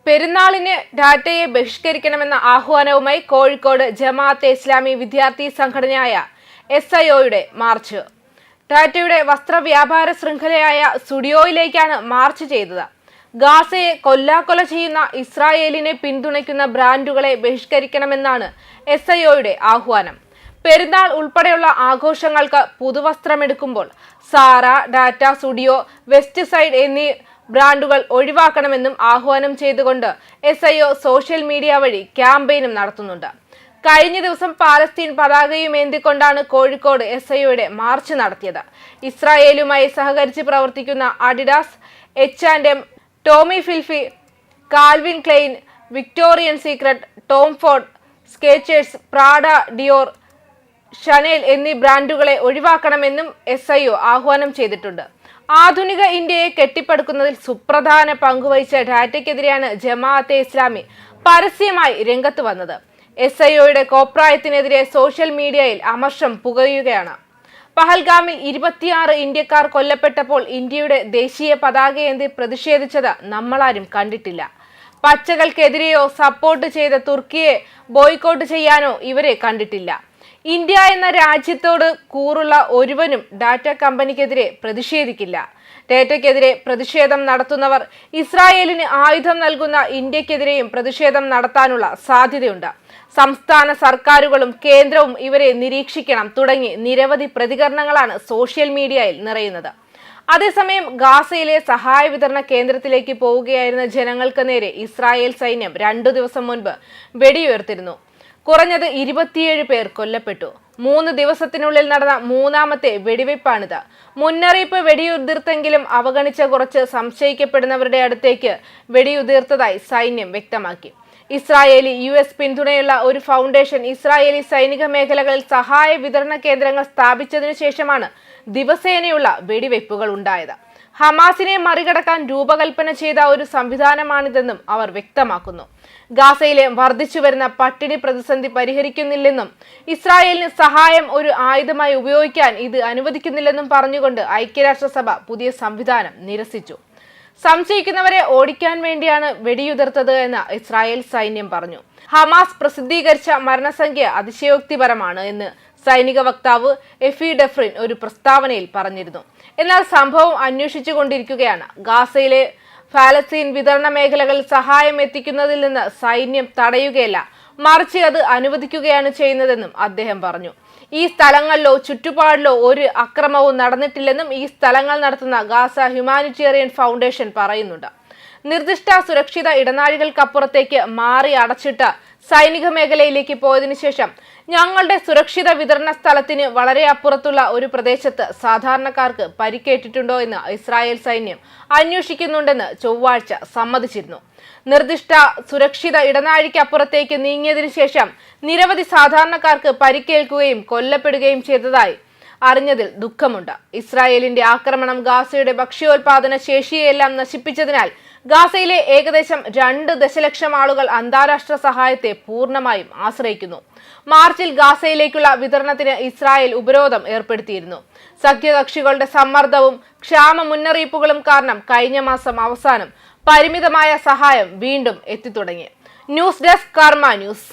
പെരുന്നാളിന് ഡാറ്റയെ ബഹിഷ്കരിക്കണമെന്ന ആഹ്വാനവുമായി കോഴിക്കോട് ജമാഅത്തെ ഇസ്ലാമി വിദ്യാർത്ഥി സംഘടനയായ SIOയുടെ മാർച്ച്. ഡാറ്റയുടെ വസ്ത്രവ്യാപാര ശൃംഖലയായ സ്റ്റുഡിയോയിലേക്കാണ് മാർച്ച് ചെയ്തത്. ഗാസയെ കൊല്ലാക്കൊല ചെയ്യുന്ന ഇസ്രായേലിനെ പിന്തുണയ്ക്കുന്ന ബ്രാൻഡുകളെ ബഹിഷ്കരിക്കണമെന്നാണ് SIOയുടെ ആഹ്വാനം. പെരുന്നാൾ ഉൾപ്പെടെയുള്ള ആഘോഷങ്ങൾക്ക് പുതുവസ്ത്രമെടുക്കുമ്പോൾ സാറ, ഡാറ്റ സ്റ്റുഡിയോ, വെസ്റ്റ് സൈഡ് എന്നീ ബ്രാൻഡുകൾ ഒഴിവാക്കണമെന്നും ആഹ്വാനം ചെയ്തുകൊണ്ട് SIO സോഷ്യൽ മീഡിയ വഴി ക്യാമ്പയിനും നടത്തുന്നുണ്ട്. കഴിഞ്ഞ ദിവസം പാലസ്തീൻ പതാകയുമേന്തിക്കൊണ്ടാണ് കോഴിക്കോട് SIOയുടെ മാർച്ച് നടത്തിയത്. ഇസ്രായേലുമായി സഹകരിച്ച് പ്രവർത്തിക്കുന്ന Adidas, H&M, Tommy Hilfiger, Calvin Klein, Victorian secret, Tom Ford, Skechers, Prada, Dior, Chanel എന്നീ ബ്രാൻഡുകളെ ഒഴിവാക്കണമെന്നും SIO ആഹ്വാനം ചെയ്തിട്ടുണ്ട്. ആധുനിക ഇന്ത്യയെ കെട്ടിപ്പടുക്കുന്നതിൽ സുപ്രധാന പങ്കുവഹിച്ച ഡാറ്റയ്ക്കെതിരെയാണ് ജമാഅത്തെ ഇസ്ലാമി പരസ്യമായി രംഗത്ത് വന്നത്. SIOയുടെ കോപ്രായത്തിനെതിരെ സോഷ്യൽ മീഡിയയിൽ അമർഷം പുകയുകയാണ്. പഹൽഗാമിൽ 26 ഇന്ത്യക്കാർ കൊല്ലപ്പെട്ടപ്പോൾ ഇന്ത്യയുടെ ദേശീയ പതാകയേന്തി പ്രതിഷേധിച്ചത് നമ്മളാരും കണ്ടിട്ടില്ല. പച്ചകൾക്കെതിരെയോ സപ്പോർട്ട് ചെയ്ത തുർക്കിയെ ബോയ്ക്കോട്ട് ചെയ്യാനോ ഇവരെ കണ്ടിട്ടില്ല. ഇന്ത്യ എന്ന രാജ്യത്തോട് കൂറുള്ള ഒരുവനും ഡാറ്റ കമ്പനിക്കെതിരെ പ്രതിഷേധിക്കില്ല. ഡാറ്റയ്ക്കെതിരെ പ്രതിഷേധം നടത്തുന്നവർ ഇസ്രായേലിന് ആയുധം നൽകുന്ന ഇന്ത്യക്കെതിരെയും പ്രതിഷേധം നടത്താനുള്ള സാധ്യതയുണ്ട്. സംസ്ഥാന സർക്കാരുകളും കേന്ദ്രവും ഇവരെ നിരീക്ഷിക്കണം തുടങ്ങി നിരവധി പ്രതികരണങ്ങളാണ് സോഷ്യൽ മീഡിയയിൽ നിറയുന്നത്. അതേസമയം ഗാസയിലെ സഹായ വിതരണ കേന്ദ്രത്തിലേക്ക് പോവുകയായിരുന്ന ജനങ്ങൾക്ക് നേരെ ഇസ്രായേൽ സൈന്യം 2 ദിവസം മുൻപ് വെടിയുതിർത്തിരുന്നു. കുറഞ്ഞത് 27 പേർ കൊല്ലപ്പെട്ടു. 3 ദിവസത്തിനുള്ളിൽ നടന്ന മൂന്നാമത്തെ വെടിവയ്പ്പാണിത്. മുന്നറിയിപ്പ് വെടിയുതിർത്തെങ്കിലും അവഗണിച്ച കുറച്ച് സംശയിക്കപ്പെടുന്നവരുടെ അടുത്തേക്ക് വെടിയുതിർത്തതായി സൈന്യം വ്യക്തമാക്കി. ഇസ്രായേലി US പിന്തുണയുള്ള ഒരു ഫൗണ്ടേഷൻ ഇസ്രായേലി സൈനിക മേഖലകളിൽ സഹായ വിതരണ കേന്ദ്രങ്ങൾ സ്ഥാപിച്ചതിനു ശേഷമാണ് ദിവസേനയുള്ള വെടിവയ്പ്പുകൾ ഉണ്ടായത്. ഹമാസിനെ മറികടക്കാൻ രൂപകൽപ്പന ചെയ്ത ഒരു സംവിധാനമാണിതെന്നും അവർ വ്യക്തമാക്കുന്നു. ഗാസയിലെ വർദ്ധിച്ചുവരുന്ന പട്ടിണി പ്രതിസന്ധി പരിഹരിക്കുന്നില്ലെന്നും ഇസ്രായേലിന് സഹായം ഒരു ആയുധമായി ഉപയോഗിക്കാൻ ഇത് അനുവദിക്കുന്നില്ലെന്നും പറഞ്ഞുകൊണ്ട് ഐക്യരാഷ്ട്രസഭ പുതിയ സംവിധാനം നിരസിച്ചു. സംശയിക്കുന്നവരെ ഓടിക്കാൻ വേണ്ടിയാണ് വെടിയുതിർത്തത് എന്ന് ഇസ്രായേൽ സൈന്യം പറഞ്ഞു. ഹമാസ് പ്രസിദ്ധീകരിച്ച മരണസംഖ്യ അതിശയോക്തിപരമാണ് എന്ന് സൈനിക വക്താവ് എഫി ഡെഫ്രിൻ ഒരു പ്രസ്താവനയിൽ പറഞ്ഞിരുന്നു. എന്നാൽ സംഭവം അന്വേഷിച്ചുകൊണ്ടിരിക്കുകയാണ്. ഗാസയിലെ ഫലസ്തീൻ വിതരണ മേഖലകളിൽ സഹായം എത്തിക്കുന്നതിൽ നിന്ന് സൈന്യം തടയുകയല്ല, മറിച്ച് അത് അനുവദിക്കുകയാണ് ചെയ്യുന്നതെന്നും അദ്ദേഹം പറഞ്ഞു. ഈ സ്ഥലങ്ങളിലോ ചുറ്റുപാടിലോ ഒരു അക്രമവും നടന്നിട്ടില്ലെന്നും ഈ സ്ഥലങ്ങൾ നടത്തുന്ന ഗാസ ഹ്യൂമാനിറ്റേറിയൻ ഫൗണ്ടേഷൻ പറയുന്നുണ്ട്. നിർദ്ദിഷ്ട സുരക്ഷിത ഇടനാഴികൾക്കപ്പുറത്തേക്ക് മാറി അടച്ചിട്ട സൈനിക മേഖലയിലേക്ക് പോയതിനു ശേഷം ഞങ്ങളുടെ സുരക്ഷിത വിതരണ സ്ഥലത്തിന് വളരെ അപ്പുറത്തുള്ള ഒരു പ്രദേശത്ത് സാധാരണക്കാർക്ക് പരിക്കേറ്റിട്ടുണ്ടോ എന്ന് ഇസ്രായേൽ സൈന്യം അന്വേഷിക്കുന്നുണ്ടെന്ന് ചൊവ്വാഴ്ച സമ്മതിച്ചിരുന്നു. നിർദ്ദിഷ്ട സുരക്ഷിത ഇടനാഴിക്ക് അപ്പുറത്തേക്ക് നീങ്ങിയതിനു ശേഷം നിരവധി സാധാരണക്കാർക്ക് പരിക്കേൽക്കുകയും കൊല്ലപ്പെടുകയും ചെയ്തതായി അറിഞ്ഞതിൽ ദുഃഖമുണ്ട്. ഇസ്രായേലിന്റെ ആക്രമണം ഗാസയുടെ ഭക്ഷ്യോൽപാദന ശേഷിയെല്ലാം നശിപ്പിച്ചതിനാൽ ഗാസയിലെ ഏകദേശം 2 ദശലക്ഷം ആളുകൾ അന്താരാഷ്ട്ര സഹായത്തെ പൂർണ്ണമായും ആശ്രയിക്കുന്നു. മാർച്ചിൽ ഗാസയിലേക്കുള്ള വിതരണത്തിന് ഇസ്രായേൽ ഉപരോധം ഏർപ്പെടുത്തിയിരുന്നു. സഖ്യകക്ഷികളുടെ സമ്മർദ്ദവും ക്ഷാമ മുന്നറിയിപ്പുകളും കാരണം കഴിഞ്ഞ മാസം അവസാനം പരിമിതമായ സഹായം വീണ്ടും എത്തിത്തുടങ്ങി. ന്യൂസ് ഡെസ്ക് കർമ്മ ന്യൂസ്.